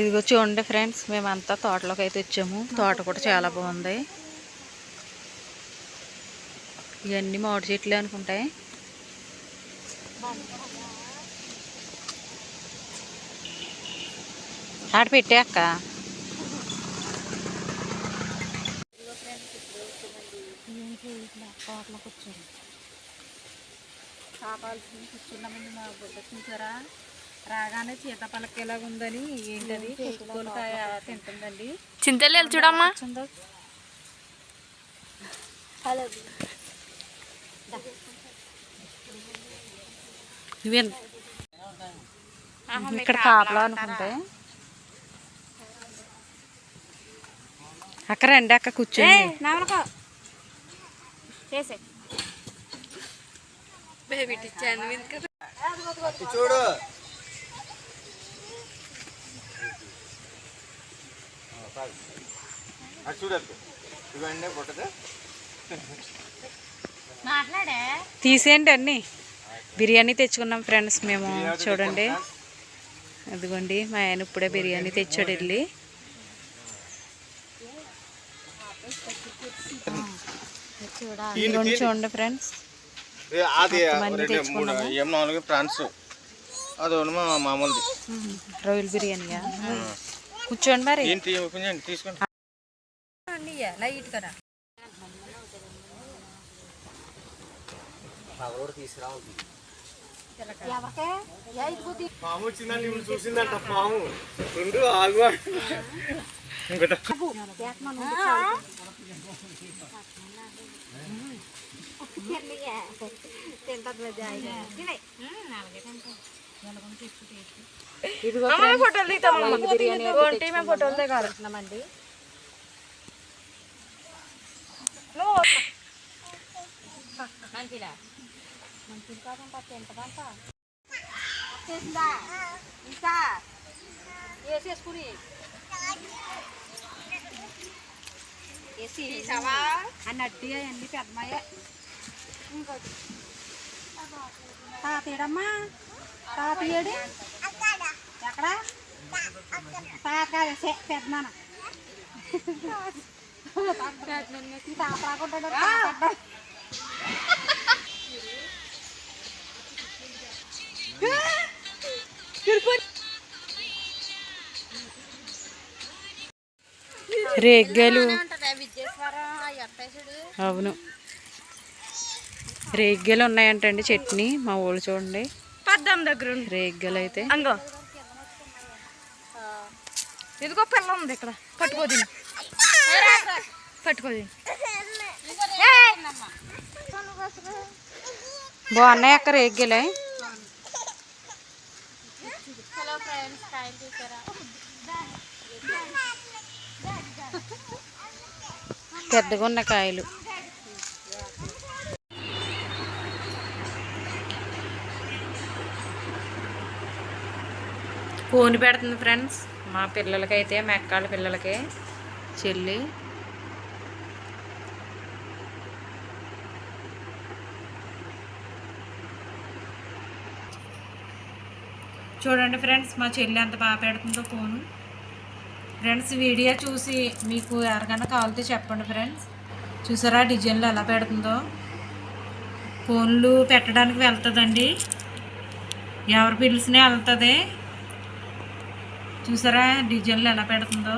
ఇదిగో చూడండి ఫ్రెండ్స్, మేమంతా తోటలోకి అయితే వచ్చాము. తోట కూడా చాలా బాగుంది. ఇవన్నీ మామిడి చెట్లు అనుకుంటాయి. ఆడ పెట్టే అక్క. తోటలోకి వచ్చాము. కాపాల్సింది కూర్చున్నామండి. మా బుడ్డ చూసారా, రాగానే సీతాపలక ఎలాగ ఉందని ఏంటది కొట్టుకోలకాయ తింటుందండి. చింతలు చూడమ్మా. ఇక్కడ కాపలా అనుకుంటే అక్క రండి అక్క కూర్చోండి. చూడు చూడద్దు ఇవన్నీ పుట్టదు. తీసేయండి అన్నీ. బిర్యానీ తెచ్చుకున్నాం ఫ్రెండ్స్ మేము. చూడండి అదిగోండి, మా ఆయన ఇప్పుడే బిర్యానీ తెచ్చాడు వెళ్ళి. చూడండి ఫ్రెండ్స్, ఫ్రాన్స్ అది మామూలుది రొయ్యల బిర్యానీయా. కూర్చోండి మరి తీసుకోండి. లైట్ కదా పాము వచ్చిందండి, ఇప్పుడు చూసిందంట పాము. రెండు ఆగు ఫోటోలు దిగుతాం. ఫోటోలు దిగాలండి. వేసేసుకుని అన్నట్టు అవన్నీ పెద్దమాయే. ఇంకోటి తాతయ్యడమ్మా, తాతయ్యడు ఎక్కడ తాత పెద్దనాన్న తాత రాకుంటాడు. రేగ్గాయలు, అవును రేగ్గాయలు ఉన్నాయంటండి చట్నీ. మా ఊళ్ళు చూడండి దగ్గర రేగ్గాయలు అయితే. ఇదిగో పిల్ల ఉంది ఇక్కడ, పట్టుకోది పట్టుకోది. బాగున్నాయి అక్క రేగ్గాయలే. పెద్దగా ఉన్న కాయలు. కోని పెడుతుంది ఫ్రెండ్స్ మా పిల్లలకైతే, మా అక్కాళ్ళ పిల్లలకి చెల్లి. చూడండి ఫ్రెండ్స్, మా చెల్లి ఎంత బాగా పెడుతుందో కోను. ఫ్రెండ్స్ వీడియో చూసి మీకు ఎవరికైనా కావాలితే చెప్పండి ఫ్రెండ్స్. చూసారా డిజైన్లు ఎలా పెడుతుందో. కోన్లు పెట్టడానికి వెళ్తుందండి, ఎవరు పిలిచినా వెళ్తుంది. చూసారా డిజైన్లు ఎలా పెడుతుందో.